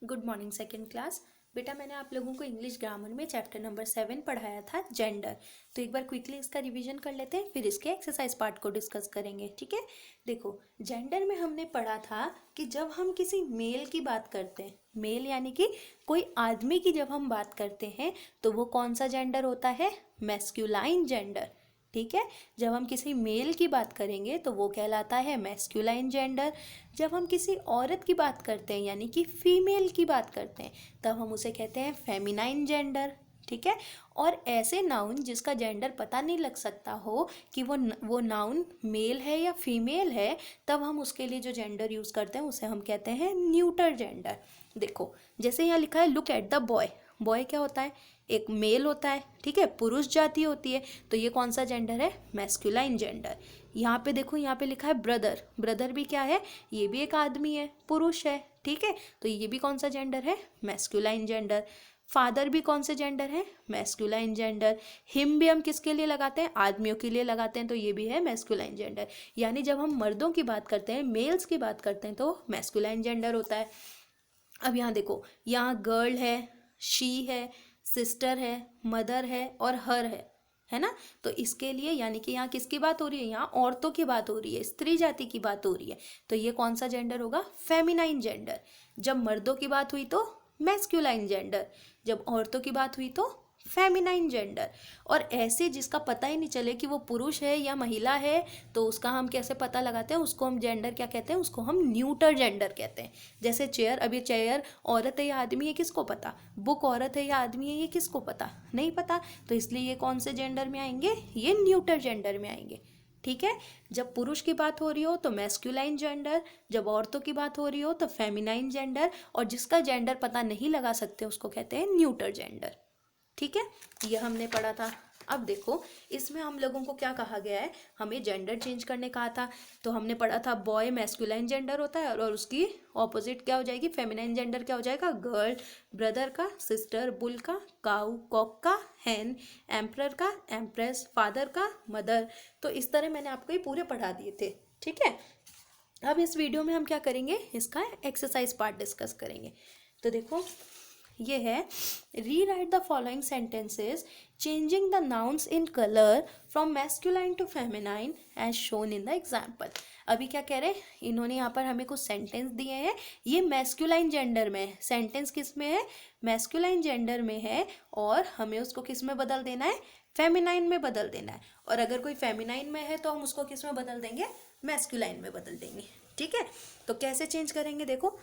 Good morning second class. बेटा मैंने आप लोगों को इंग्लिश ग्रामर में चैप्टर नंबर 7 पढ़ाया था जेंडर। तो एक बार क्विकली इसका रिवीजन कर लेते हैं, फिर इसके एक्सरसाइज पार्ट को डिस्कस करेंगे। ठीक है, देखो जेंडर में हमने पढ़ा था कि जब हम किसी मेल की बात करते हैं, मेल यानी कि कोई आदमी की जब हम बात करते हैं तो वो कौन सा जेंडर होता है? Masculine gender. ठीक है, जब हम किसी मेल की बात करेंगे तो वो कहलाता है मैस्कुलाइन जेंडर। जब हम किसी औरत की बात करते हैं यानी कि फीमेल की बात करते हैं तब हम उसे कहते हैं फेमिनाइन जेंडर। ठीक है, और ऐसे नाउन जिसका जेंडर पता नहीं लग सकता हो कि वो नाउन मेल है या फीमेल है, तब हम उसके लिए जो जेंडर यूज़ करते हैं उसे हम कहते हैं न्यूटर जेंडर। देखो जैसे यहाँ लिखा है look at the boy. Boy क्या होता है? एक मेल होता है। ठीक है, पुरुष जाति होती है, तो ये कौन सा जेंडर है? Masculine gender. यहाँ पे देखो, यहाँ पे लिखा है ब्रदर। ब्रदर भी क्या है? ये भी एक आदमी है, पुरुष है। ठीक है, तो ये भी कौन सा जेंडर है? Masculine gender. फादर भी कौन से जेंडर है? Masculine gender. हिम भी हम किसके लिए लगाते हैं? आदमियों के लिए लगाते हैं, तो ये भी है मैस्कुलाइन जेंडर। यानी जब हम मर्दों की बात करते हैं, मेल्स की बात करते हैं, तो मैस्कुलाइन जेंडर होता है। अब यहाँ देखो, यहाँ गर्ल है, शी है, सिस्टर है, मदर है और हर है ना। तो इसके लिए यानी कि यहाँ किसकी बात हो रही है? यहाँ औरतों की बात हो रही है, स्त्री जाति की बात हो रही है, तो ये कौन सा जेंडर होगा? Feminine gender. जब मर्दों की बात हुई तो मैस्कुलाइन जेंडर, जब औरतों की बात हुई तो फेमिनाइन जेंडर। और ऐसे जिसका पता ही नहीं चले कि वो पुरुष है या महिला है, तो उसका हम कैसे पता लगाते हैं? उसको हम जेंडर क्या कहते हैं? उसको हम न्यूटर जेंडर कहते हैं। जैसे चेयर, अब ये चेयर औरत है या आदमी है किसको पता? बुक औरत है या आदमी है ये किसको पता? नहीं पता, तो इसलिए ये कौन से जेंडर में आएंगे? ये न्यूटर जेंडर में आएंगे। ठीक है, जब पुरुष की बात हो रही हो तो मैस्कुलाइन जेंडर, जब औरतों की बात हो रही हो तो फेमिनाइन जेंडर, और जिसका जेंडर पता नहीं लगा सकते उसको कहते हैं न्यूटर जेंडर। ठीक है, ये हमने पढ़ा था। अब देखो इसमें हम लोगों को क्या कहा गया है? हमें जेंडर चेंज करने कहा था। तो हमने पढ़ा था बॉय मैस्कुलाइन जेंडर होता है और उसकी ऑपोजिट क्या हो जाएगी? फेमिनाइन जेंडर क्या हो जाएगा? गर्ल, ब्रदर का, सिस्टर, बुल का, काऊ, कॉक का, हैन, एम्प्रर का, एम्प्रेस, फादर का, मदर। तो इस तरह मैंने आपको ये पूरे पढ़ा दिए थे। ठीक है, अब इस वीडियो में हम क्या करेंगे? इसका एक्सरसाइज पार्ट डिस्कस करेंगे। तो देखो ये है, rewrite the following sentences changing the nouns in colour from masculine to feminine as shown in the example. अभी क्या कह रहे हैं? इन्होंने यहाँ पर हमें कुछ सेंटेंस दिए हैं, ये मैस्कुलाइन जेंडर में है। सेंटेंस किस में है? मैस्कुलाइन जेंडर में है, और हमें उसको किस में बदल देना है? फेमिनाइन में बदल देना है। और अगर कोई फेमिनाइन में है तो हम उसको किस में बदल देंगे? मैस्कुलाइन में बदल देंगे। ठीक है, तो कैसे चेंज करेंगे? देखो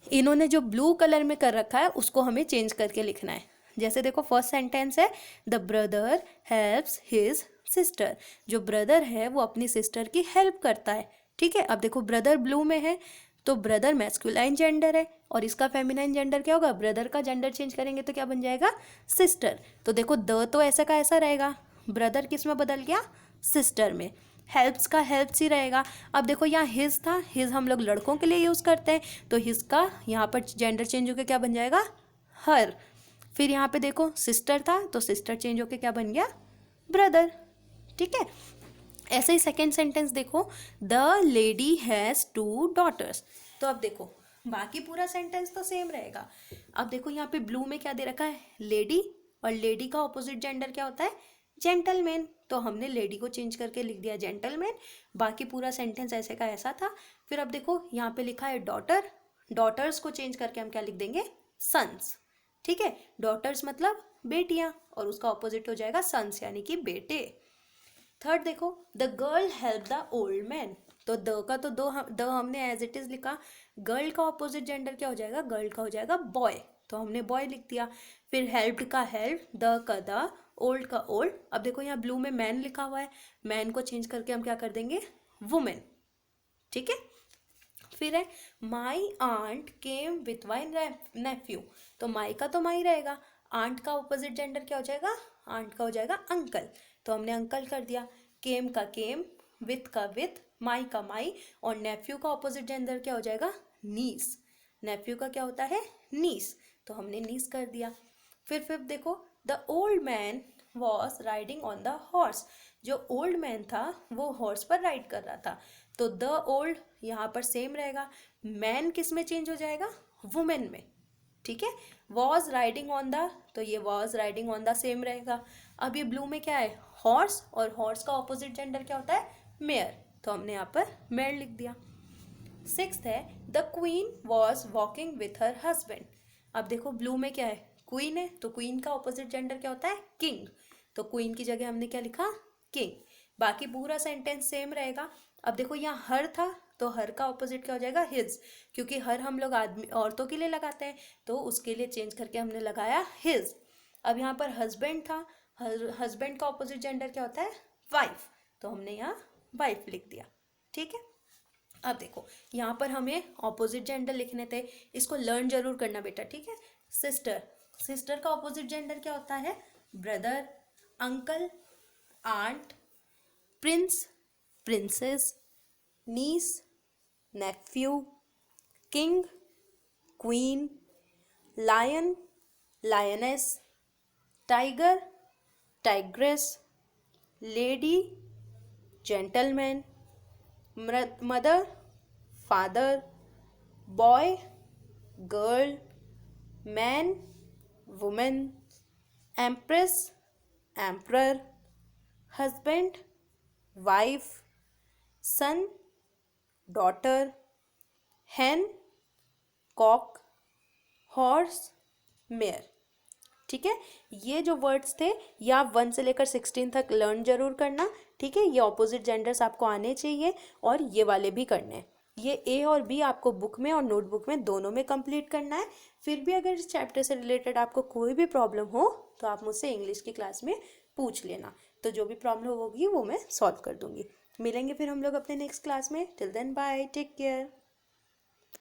इन्होंने जो ब्लू कलर में कर रखा है उसको हमें चेंज करके लिखना है। जैसे देखो फर्स्ट सेंटेंस है, the brother helps his sister. जो ब्रदर है वो अपनी सिस्टर की हेल्प करता है। ठीक है, अब देखो ब्रदर ब्लू में है, तो ब्रदर मैस्कुलाइन जेंडर है, और इसका फेमिनाइन जेंडर क्या होगा? ब्रदर का जेंडर चेंज करेंगे तो क्या बन जाएगा? सिस्टर। तो देखो द तो ऐसा का ऐसा रहेगा, ब्रदर किस में बदल गया? सिस्टर में। हेल्प्स का हेल्प्स ही रहेगा। अब देखो यहाँ हिज था, हिज हम लोग लड़कों के लिए यूज़ करते हैं, तो हिज का यहाँ पर जेंडर चेंज होकर क्या बन जाएगा? हर। फिर यहाँ पे देखो सिस्टर था, तो सिस्टर चेंज होकर क्या बन गया? ब्रदर। ठीक है, ऐसे ही सेकेंड सेंटेंस देखो, द लेडी हैज़ 2 डॉटर्स। तो अब देखो बाकी पूरा सेंटेंस तो सेम रहेगा। अब देखो यहाँ पे ब्लू में क्या दे रखा है? लेडी, और लेडी का ऑपोजिट जेंडर क्या होता है? जेंटलमैन। तो हमने लेडी को चेंज करके लिख दिया जेंटलमैन। बाकी पूरा सेंटेंस ऐसे का ऐसा था। फिर अब देखो यहाँ पे लिखा है डॉटर, डॉटर्स को चेंज करके हम क्या लिख देंगे? सन्स। ठीक है, डॉटर्स मतलब बेटियां, और उसका ऑपोजिट हो जाएगा सन्स यानी कि बेटे। थर्ड देखो, the girl help the old man. तो द का तो द हमने एज इट इज लिखा। गर्ल का ऑपोजिट जेंडर क्या हो जाएगा? गर्ल का हो जाएगा बॉय, तो हमने बॉय लिख दिया। फिर हेल्प्ड का हेल्प, द का द, ओल्ड का ओल्ड। अब देखो यहाँ ब्लू में मैन लिखा हुआ है, मैन को चेंज करके हम क्या कर देंगे? वुमेन। ठीक है, फिर है my aunt came with my nephew. तो माई का तो माई रहेगा, आंट का ऑपोजिट जेंडर क्या हो जाएगा? आंट का हो जाएगा अंकल, तो हमने अंकल कर दिया। केम का केम, विथ का विथ, माई का माई, और नेफ्यू का ऑपोजिट जेंडर क्या हो जाएगा? नीस। नेफ्यू का क्या होता है? नीस, तो हमने नीस कर दिया। फिर देखो, the old man was riding on the horse. जो ओल्ड मैन था वो हॉर्स पर राइड कर रहा था, तो द ओल्ड यहाँ पर सेम रहेगा। मैन किस में चेंज हो जाएगा? वुमेन में। ठीक है। वॉज राइडिंग ऑन द, तो ये was riding on the same रहेगा। अब ये ब्लू में क्या है, हॉर्स, और हॉर्स का ऑपोजिट जेंडर क्या होता है, मेयर, तो हमने यहाँ पर मेयर लिख दिया। सिक्स्थ है the queen was walking with her husband. अब देखो ब्लू में क्या है, क्वीन है, तो क्वीन का ऑपोजिट जेंडर क्या होता है, किंग, तो क्वीन की जगह हमने क्या लिखा, किंग। बाकी पूरा सेंटेंस सेम रहेगा। अब देखो यहाँ हर था, तो हर का ऑपोजिट क्या हो जाएगा, हिज, क्योंकि हर हम लोग आदमी औरतों के लिए लगाते हैं, तो उसके लिए चेंज करके हमने लगाया हिज। अब यहाँ पर हस्बैंड था, हस्बैंड का ऑपोजिट जेंडर क्या होता है, वाइफ, तो हमने यहाँ वाइफ लिख दिया। ठीक है। अब देखो यहाँ पर हमें ऑपोजिट जेंडर लिखने थे, इसको लर्न जरूर करना बेटा, ठीक है। सिस्टर, सिस्टर का ऑपोजिट जेंडर क्या होता है, brother, uncle, aunt, prince, princess, niece, nephew, king, queen, lion, lioness, tiger, tigress, lady, gentleman, mother, father, boy, girl, man, women, empress, emperor, husband, wife, son, daughter, hen, cock, horse, mare. ठीक है। ये जो words थे ये आप 1 से लेकर 16 तक लर्न जरूर करना, ठीक है। ये ऑपोजिट जेंडर्स आपको आने चाहिए और ये वाले भी करने हैं। ये ए और बी आपको बुक में और नोटबुक में दोनों में कंप्लीट करना है। फिर भी अगर इस चैप्टर से रिलेटेड आपको कोई भी प्रॉब्लम हो तो आप मुझसे इंग्लिश की क्लास में पूछ लेना, तो जो भी प्रॉब्लम होगी वो मैं सॉल्व कर दूंगी। मिलेंगे फिर हम लोग अपने नेक्स्ट क्लास में। Till then bye, take care.